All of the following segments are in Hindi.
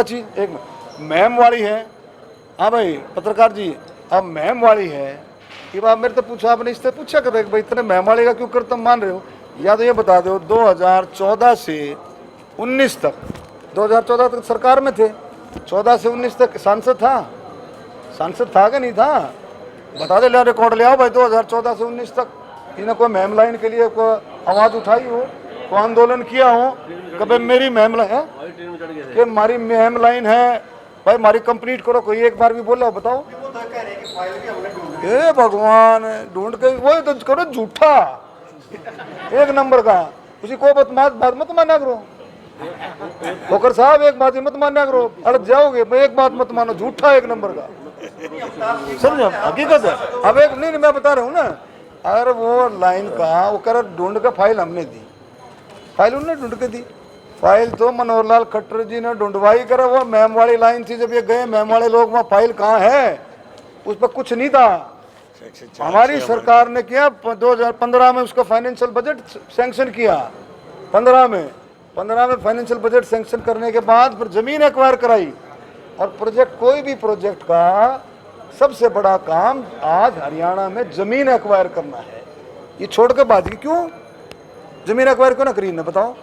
चीज एक मैम वाली है। हाँ भाई पत्रकार जी, अब मैम वाली है, ये बात मेरे तो पूछा आपने, इससे पूछा कर भाई इतने मैम वाले का क्यों कर तुम मान रहे हो? या तो ये बता दो 2014 से 19 तक, 2014 तक सरकार में थे, 14 से 19 तक सांसद था कि नहीं था? बता दे, रिकॉर्ड ले आओ भाई 2014 से 19 तक इन्हें कोई मैम लाइन के लिए कोई आवाज़ उठाई हो, कोई आंदोलन किया हो कभी मेरी मैम लाइन है कि हमारी मैम लाइन है भाई हमारी कंप्लीट करो, कोई एक बार भी बोला हो बताओ? ए भगवान, ढूंढ के वो तो करो झूठा एक नंबर का, उसी को बात मत माना करो खोकर साहब, एक बात ही मत माना करो, अड़क जाओगे। एक बात मत मानो, झूठा एक नंबर का, समझो हकीकत है। अब एक नहीं मैं बता रहा हूँ ना, अगर वो लाइन का वो कर ढूंढ के फाइल हमने दी, फाइल उन्होंने ढूंढ के दी, फाइल तो मनोहर लाल खट्टर जी ने ढूंढवाई करे, वो मैम वाली लाइन थी। जब ये गए मैम वाले लोग, वहाँ फाइल कहाँ है? उस पर कुछ नहीं था। हमारी सरकार ने किया 2015 में उसका फाइनेंशियल बजट सैंक्शन किया, 15 में फाइनेंशियल बजट सैंक्शन करने के बाद फिर जमीन एक्वायर कराई। और प्रोजेक्ट, कोई भी प्रोजेक्ट का सबसे बड़ा काम आज हरियाणा में जमीन एक्वायर करना है। ये छोड़ के बात की क्यों? जमीन एक्वायर क्यों ना करी, इन्हें बताओ?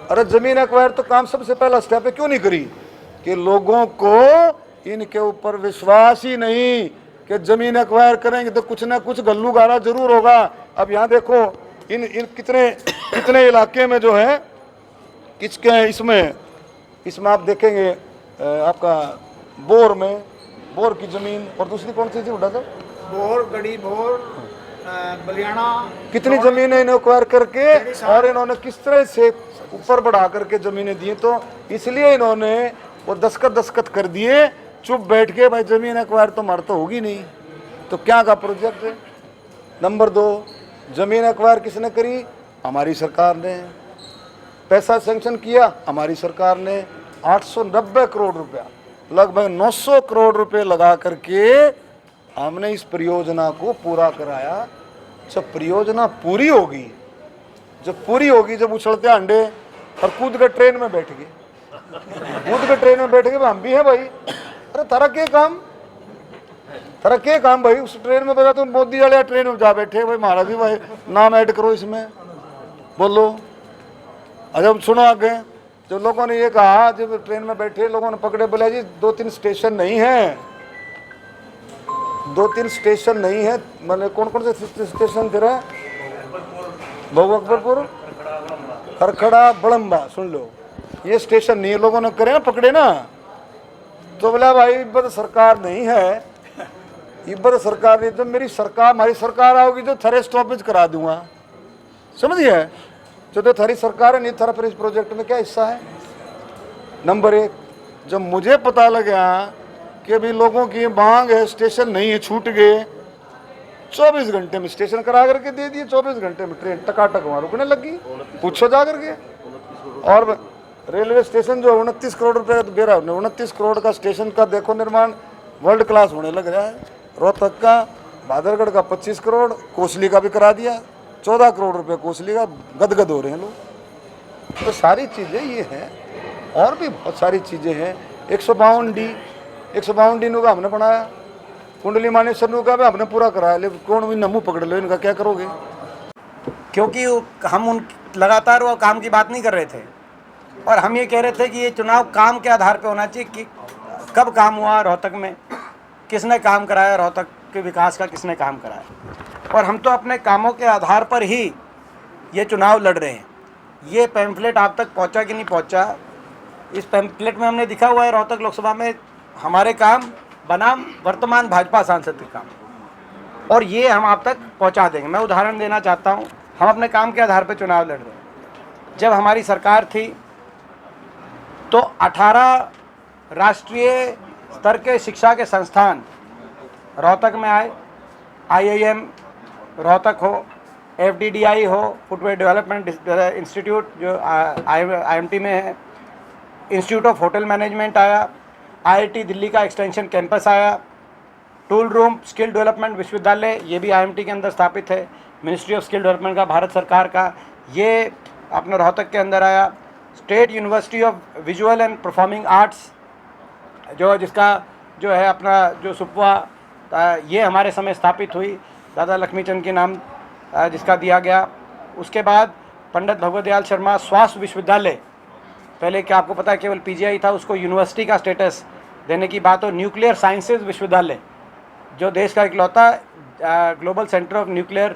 अरे जमीन एक्वायर तो काम सबसे पहला स्टेप है, क्यों नहीं करी? कि लोगों को इनके ऊपर विश्वास ही नहीं कि जमीन एक्वायर करेंगे तो कुछ ना कुछ गल्लू गारा जरूर होगा। अब यहाँ देखो इन कितने इलाके में जो है किसके इसमें आप देखेंगे आपका बोर की जमीन, और दूसरी कौन सी थी उठा था? गढ़ी बलियाना, कितनी जमीनें इन्हें एक्वायर करके और इन्होंने किस तरह से ऊपर बढ़ा करके जमीनें दी। तो इसलिए इन्होंने वो दस्खत कर दिए, चुप बैठ के भाई जमीन एक्वायर तो मर तो होगी नहीं, तो क्या का प्रोजेक्ट है। नंबर 2, जमीन एक्वायर किसने करी? हमारी सरकार ने। पैसा सैंक्शन किया हमारी सरकार ने, 890 करोड़ रुपया, लगभग 900 करोड़ रुपए लगा करके हमने इस परियोजना को पूरा कराया। जब परियोजना पूरी होगी, जब उछलते अंडे और कूद के ट्रेन में बैठ गए, हम भी हैं भाई। अरे तारा के काम भाई, उस ट्रेन में बता, तुम मोदी वाले ट्रेन में जा बैठे भाई, हमारा भी भाई नाम ऐड करो इसमें, बोलो। जब सुनो आगे, जो लोगों ने ये कहा, जब ट्रेन में बैठे लोगों ने पकड़े, बोला जी 2-3 स्टेशन नहीं है, 2-3 स्टेशन नहीं है। मतलब कौन से स्टेशन थे? बहु अकबरपुर, खरखड़ा, बड़म्बा, सुन लो, ये स्टेशन नहीं है। लोगों ने करे ना, पकड़े ना, तो बोला भाई इब्बत सरकार नहीं है, इब्बत सरकार नहीं, तो हमारी सरकार आओगी तो थरे स्टॉपेज करा दूंगा, समझिए। जो थारी सरकार है नहीं, थारा फिर इस प्रोजेक्ट में क्या हिस्सा है? नंबर 1, जब मुझे पता लगा कि अभी लोगों की मांग है, स्टेशन नहीं है, छूट गए, 24 घंटे में स्टेशन करा करके दे दिए, 24 घंटे में ट्रेन टकाटक वहाँ रुकने लगी, पूछो जा करके। और रेलवे स्टेशन जो 29 करोड़ रुपए दे रहा है, 29 करोड़ का स्टेशन का देखो निर्माण वर्ल्ड क्लास होने लग रहा है। रोहतक का, भादरगढ़ का 25 करोड़, कोसली का भी करा दिया, 14 करोड़ रुपए कोसली का, गदगद हो रहे हैं लोग। तो सारी चीज़ें ये हैं, और भी बहुत सारी चीज़ें हैं। 152D नु का हमने बनाया, कुंडली मानेसर का भी हमने पूरा कराया, लेकिन कौन भी नमू पकड़ लो, इनका क्या करोगे? क्योंकि हम उन लगातार वो काम की बात नहीं कर रहे थे, और हम ये कह रहे थे कि ये चुनाव काम के आधार पे होना चाहिए कि कब काम हुआ रोहतक में, किसने काम कराया, रोहतक के विकास का किसने काम कराया। और हम तो अपने कामों के आधार पर ही ये चुनाव लड़ रहे हैं। ये पैम्फलेट आप तक पहुंचा कि नहीं पहुंचा, इस पैम्फलेट में हमने दिखा हुआ है रोहतक लोकसभा में हमारे काम बनाम वर्तमान भाजपा सांसद के काम, और ये हम आप तक पहुंचा देंगे। मैं उदाहरण देना चाहता हूं, हम अपने काम के आधार पर चुनाव लड़ रहे हैं। जब हमारी सरकार थी तो 18 राष्ट्रीय स्तर के शिक्षा के संस्थान रोहतक में आए। IIM रोहतक हो, FDDI हो, फुटवेयर डेवलपमेंट इंस्टीट्यूट जो IMT में है, इंस्टीट्यूट ऑफ होटल मैनेजमेंट आया, IIT दिल्ली का एक्सटेंशन कैंपस आया, टूल रूम स्किल डेवलपमेंट विश्वविद्यालय, ये भी IMT के अंदर स्थापित है, मिनिस्ट्री ऑफ स्किल डेवलपमेंट का, भारत सरकार का, ये अपने रोहतक के अंदर आया। State university of visual and performing arts जिसका जो है अपना जो सुपवा ये हमारे समय स्थापित हुई, दादा लक्ष्मीचंद के नाम जिसका दिया गया। उसके बाद पंडित भगवत दयाल शर्मा स्वास्थ्य विश्वविद्यालय, पहले क्या आपको पता है केवल पीजीआई था, उसको यूनिवर्सिटी का स्टेटस देने की बात हो। न्यूक्लियर साइंसेज विश्वविद्यालय जो देश का इकलौता global centre of nuclear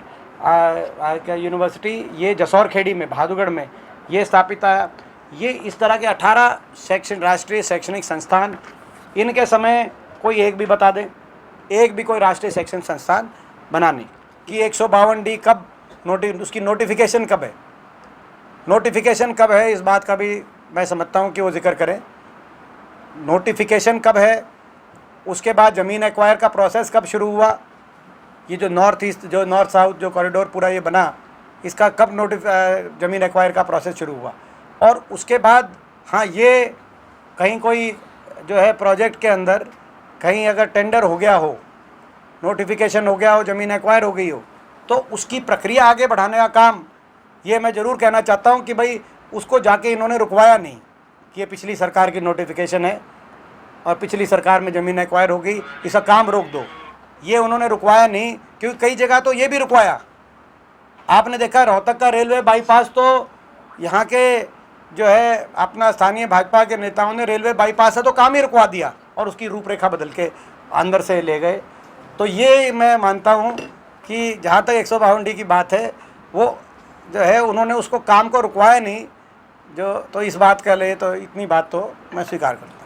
university, ये जसौर खेड़ी में बहादुरगढ़ में ये स्थापित आया। ये इस तरह के 18 राष्ट्रीय शैक्षणिक संस्थान, इनके समय कोई एक भी बता दें, एक भी कोई राष्ट्रीय शैक्षणिक संस्थान बना नहीं कि 152D कब उसकी नोटिफिकेशन कब है, नोटिफिकेशन कब है, इस बात का भी मैं समझता हूँ कि वो जिक्र करें। नोटिफिकेशन कब है, उसके बाद ज़मीन एक्वायर का प्रोसेस कब शुरू हुआ, ये जो नॉर्थ ईस्ट जो नॉर्थ साउथ जो कॉरिडोर पूरा ये बना, इसका कब ज़मीन एक्वायर का प्रोसेस शुरू हुआ। और उसके बाद हाँ, ये कहीं कोई जो है प्रोजेक्ट के अंदर कहीं अगर टेंडर हो गया हो, नोटिफिकेशन हो गया हो, ज़मीन एक्वायर हो गई हो, तो उसकी प्रक्रिया आगे बढ़ाने का काम, ये मैं ज़रूर कहना चाहता हूँ कि भाई उसको जाके इन्होंने रुकवाया नहीं कि ये पिछली सरकार की नोटिफिकेशन है और पिछली सरकार में ज़मीन एक्वायर हो गई, इसका काम रोक दो, ये उन्होंने रुकवाया नहीं। क्योंकि कई जगह तो ये भी रुकवाया, आपने देखा रोहतक का रेलवे बाईपास, तो यहाँ के जो है अपना स्थानीय भाजपा के नेताओं ने रेलवे बाईपास है तो काम ही रुकवा दिया और उसकी रूपरेखा बदल के अंदर से ले गए। तो ये मैं मानता हूँ कि जहाँ तक 152D की बात है, वो जो है उन्होंने उसको काम को रुकवाया नहीं, जो तो इस बात का ले तो इतनी बात तो मैं स्वीकार करता हूँ।